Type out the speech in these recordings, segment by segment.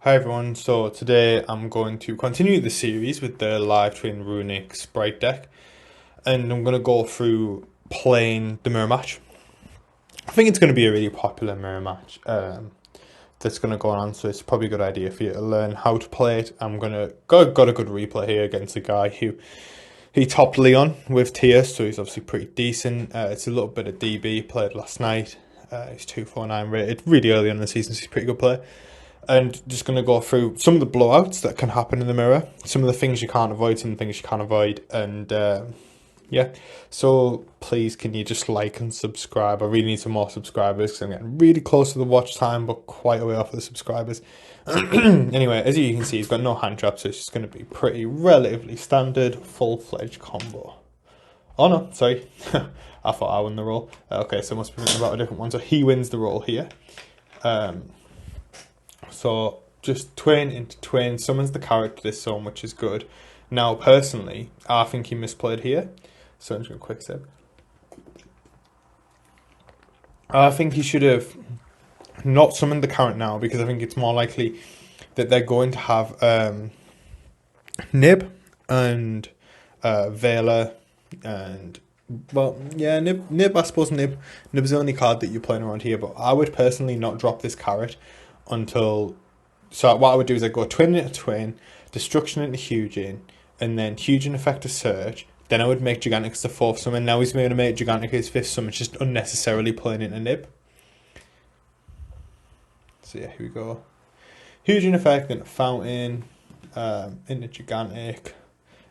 Hi everyone, so today I'm going to continue the series with the live twin Runick Spright deck, and I'm going to go through playing the mirror match. I think it's going to be a really popular mirror match that's going to go on, so it's probably a good idea for you to learn how to play it. I'm going to got a good replay here against a guy who he topped Leon with tiers, so he's obviously pretty decent. It's a little bit of DB, played last night. He's 249 rated, really early on in the season, so he's a pretty good player. And just going to go through some of the blowouts that can happen in the mirror, some of the things you can't avoid, some of the things you can avoid, and yeah. So please, can you just like and subscribe? I really need some more subscribers because I'm getting really close to the watch time, but quite a way off of the subscribers. Anyway, as you can see, he's got no hand traps, so it's just going to be pretty relatively standard, full-fledged combo. Oh no, sorry. I thought I won the roll. Okay, so I must be thinking about a different one. So he wins the roll here. So just twin into twin, summons the carrot to this zone, which is good. Now, personally, I think he misplayed here. So I'm just going to quick save. I think he should have not summoned the carrot now, because I think it's more likely that they're going to have Nib and Vela and... Well, yeah, Nib, I suppose Nib's the only card that you're playing around here, but I would personally not drop this carrot until... So what I would do is I'd go twin into twin, destruction into Hugin, and then Hugin effect a surge. Then I would make Gigantic as the fourth summon. Now he's going to make Gigantic his fifth summon, just unnecessarily playing into Nib. So yeah, here we go. Hugin effect into Fountain, into Gigantic,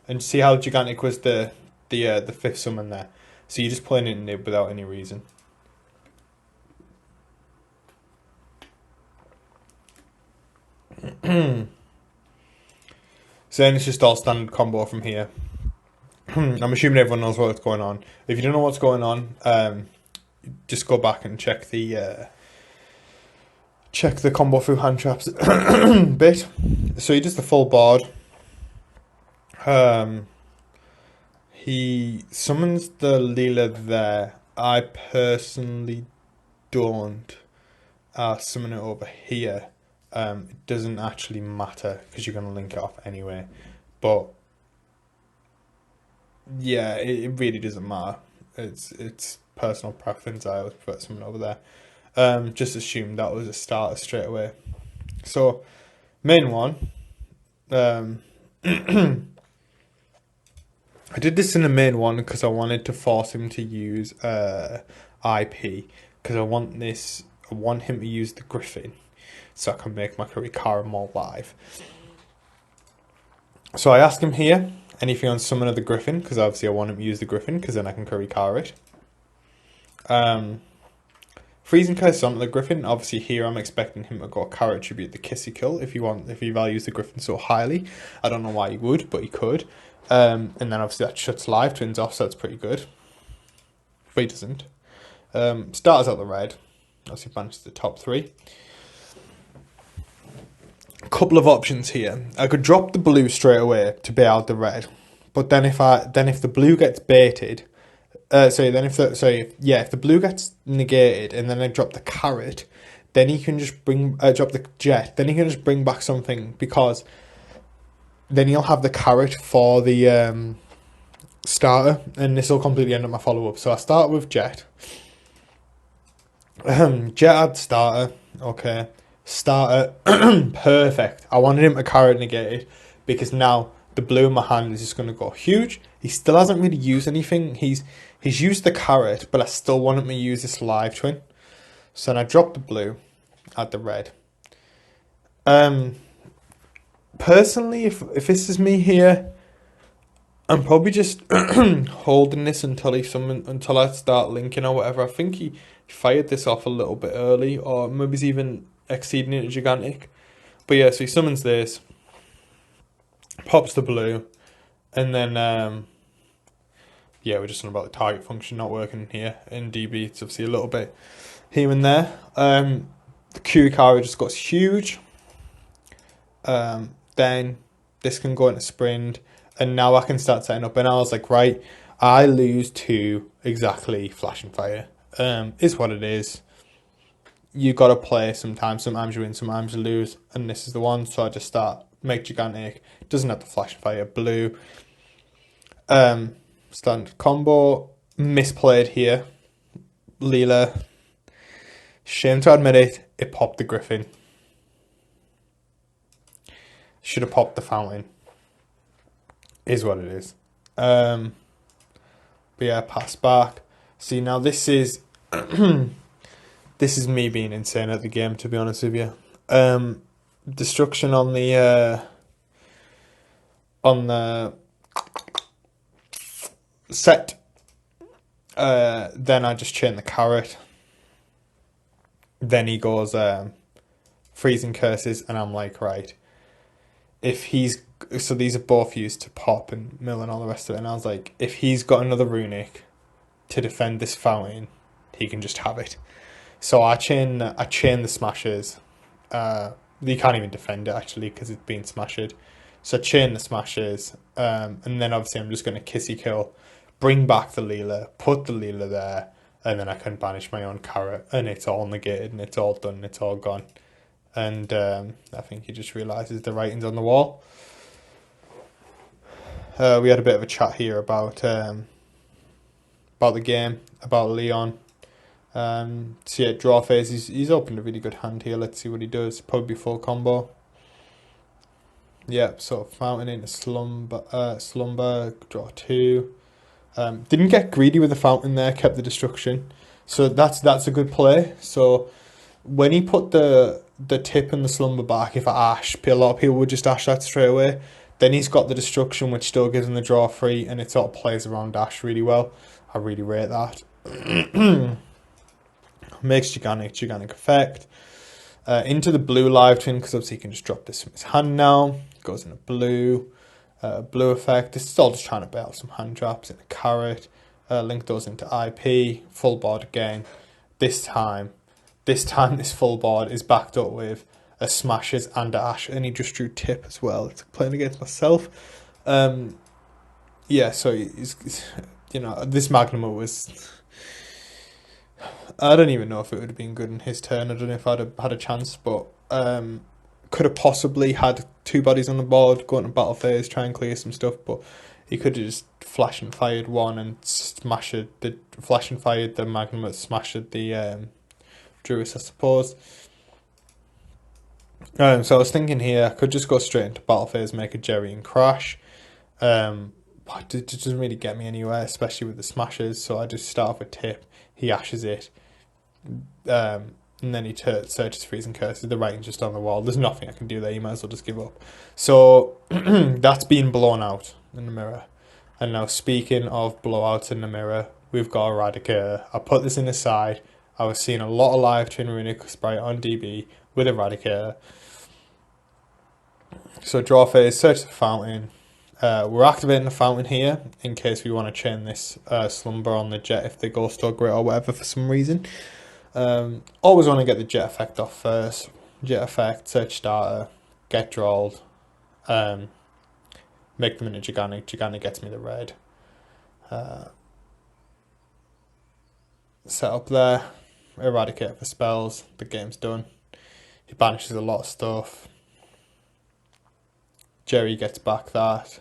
and see how Gigantic was the fifth summon there. So you're just playing into Nib without any reason. So then it's just all standard combo from here. I'm assuming everyone knows what's going on. If you don't know what's going on, just go back and check the combo through hand traps bit. So he does the full board. He summons the Leela there. I personally don't summon it over here. It doesn't actually matter because you're going to link it off anyway. But yeah, it really doesn't matter. It's personal preference. I always prefer someone over there. Just assume that was a starter straight away. So main one. I did this in the main one because I wanted to force him to use IP, because I want him to use the Griffin so I can make my Kurikara more live. So I asked him here, anything on summon of the Griffin, because obviously I want him to use the Griffin because then I can Kurikara it. Freezing Curse on the Griffin. Obviously here I'm expecting him to go Carrot Tribute the Kissy Kill if he values the Griffin so highly. I don't know why he would, but he could. And then obviously that shuts live twins off, so that's pretty good. But he doesn't. Starters out the red. Obviously banishes the top three. A couple of options here. I could drop the blue straight away to bail out the red, but then if the blue gets baited, if the blue gets negated and then I drop the carrot, then he can just drop the jet. Then he can just bring back something, because then he'll have the carrot for the starter, and this will completely end up my follow up. So I start with jet. Jet add starter. Okay. Starter. Perfect. I wanted him to carrot negated, because now the blue in my hand is just going to go huge. He still hasn't really used anything. He's used the carrot, but I still want him to use this live twin. So then I drop the blue, add the red. Personally, if this is me here, I'm probably just holding this until I start linking or whatever. I think he fired this off a little bit early, or maybe he's even exceeding it Gigantic. But yeah, so he summons this, pops the blue, and then yeah, we're just on about the target function not working here in DB. It's obviously a little bit here and there. The Kurikara just got huge. Then this can go into sprint, and now I can start setting up. And I was like, right, I lose to exactly Flash and Fire. Is what it is. you got to play sometimes. Sometimes you win, sometimes you lose, and this is the one. So I just start, make gigantic. Doesn't have the flash and fire, blue. Standard combo, misplayed here. Leela, shame to admit it popped the Griffin. Should have popped the Fountain. Is what it is. But yeah, pass back. See, now this is this is me being insane at the game, to be honest with you. Destruction on the set. Then I just chain the carrot. Then he goes freezing curses, and I'm like, right. If he's, so these are both used to pop and mill and all the rest of it, and I was like, if he's got another Runick to defend this Fountain, he can just have it. So I chain the smashes. You can't even defend it actually because it's been smashed. So I chain the smashes, and then obviously I'm just going to kissy kill, bring back the Leela, put the Leela there, and then I can banish my own carrot, and it's all negated, and it's all done, it's all gone. And I think he just realises the writing's on the wall. We had a bit of a chat here about the game, about Leon. So yeah, draw phase. He's opened a really good hand here. Let's see what he does. Probably full combo. Yeah, so Fountain into Slumber, draw 2. Didn't get greedy with the Fountain there, kept the destruction. So that's a good play. So when he put the tip and the Slumber back, if I ash, a lot of people would just ash that straight away. Then he's got the destruction, which still gives him the draw free, and it sort of plays around dash really well. I really rate that. Makes gigantic effect. Into the blue live twin, because obviously he can just drop this from his hand now. Goes in a blue. Blue effect. This is all just trying to bail some hand traps in a carrot. Link those into IP. Full board again. This time this full board is backed up with a smashes and a ash, and he just drew tip as well. It's playing against myself. Yeah, so he's, this Magnum was, I don't even know if it would have been good in his turn. I don't know if I'd have had a chance, but could have possibly had 2 bodies on the board, go into battle phase, try and clear some stuff, but he could have just flash and fired one and smashed the flash and fired the Magnum that smashed the Druid, I suppose. So I was thinking here, I could just go straight into battle phase, make a Jerry and crash. But it doesn't really get me anywhere, especially with the smashes. So I just start off with tip, he ashes it, and then he searches freezing curses. The writing's just on the wall. There's nothing I can do there. You might as well just give up. So that's been blown out in the mirror. And now speaking of blowouts in the mirror, we've got Eradicator. I put this in the side. I was seeing a lot of live twin Runick Spright on DB with Eradicator. So draw phase, search the Fountain. We're activating the Fountain here in case we want to chain this Slumber on the Jet if they go Store Grit or whatever for some reason. Always want to get the Jet effect off first. Jet effect, search starter, get drawled, make them into Gigantic. Gigantic gets me the red. Set up there, Eradicate for spells, the game's done. He banishes a lot of stuff. Jerry gets back that.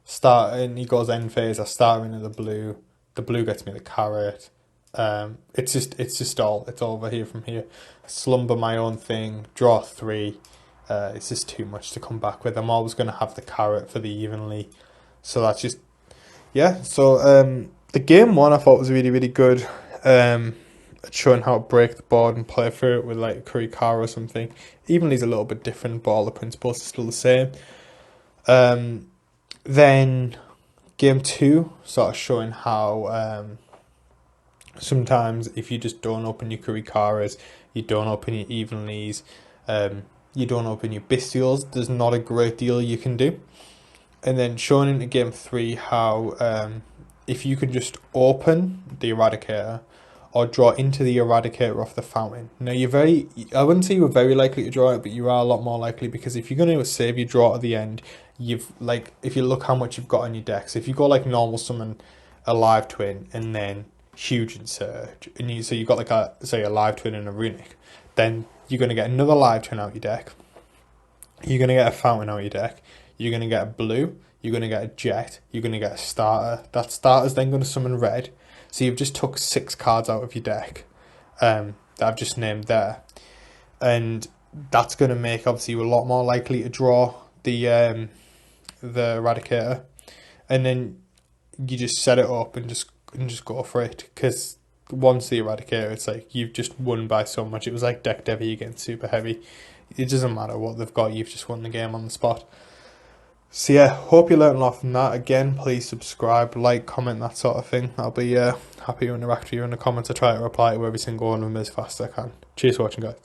Starting, he goes end phase. I start into the blue. The blue gets me the carrot. It's over here from here. Slumber my own thing. Draw 3. It's just too much to come back with. I'm always going to have the carrot for the evenly. So that's just, yeah. So the game 1 I thought was really, really good. Showing how to break the board and play through it with like Kurikara or something. Evenly's a little bit different, but all the principles are still the same. Then game 2, sort of showing how sometimes if you just don't open your Kurikaras, you don't open your evenlies, you don't open your bestials, there's not a great deal you can do. And then showing into game 3 how if you can just open the Eradicator or draw into the Eradicator off the Fountain. Now I wouldn't say you were very likely to draw it, but you are a lot more likely, because if you're going to save your draw at the end, if you look how much you've got on your deck. So if you go like normal summon a live twin, and then huge insert, and you've got like a live twin and a Runick, then you're going to get another live twin out your deck. You're going to get a fountain out your deck. You're going to get a blue. You're going to get a jet. You're going to get a starter. That starter's then going to summon red. So you've just took 6 cards out of your deck that I've just named there. And that's going to make obviously you a lot more likely to draw the Eradicator. And then you just set it up and just go for it. Because once the Eradicator, it's like you've just won by so much. It was like deck Devi against super heavy. It doesn't matter what they've got, you've just won the game on the spot. So yeah, hope you learned a lot from that. Again, please subscribe, like, comment, that sort of thing. I'll be happy to interact with you in the comments. I try to reply to every single one of them as fast as I can. Cheers for watching, guys.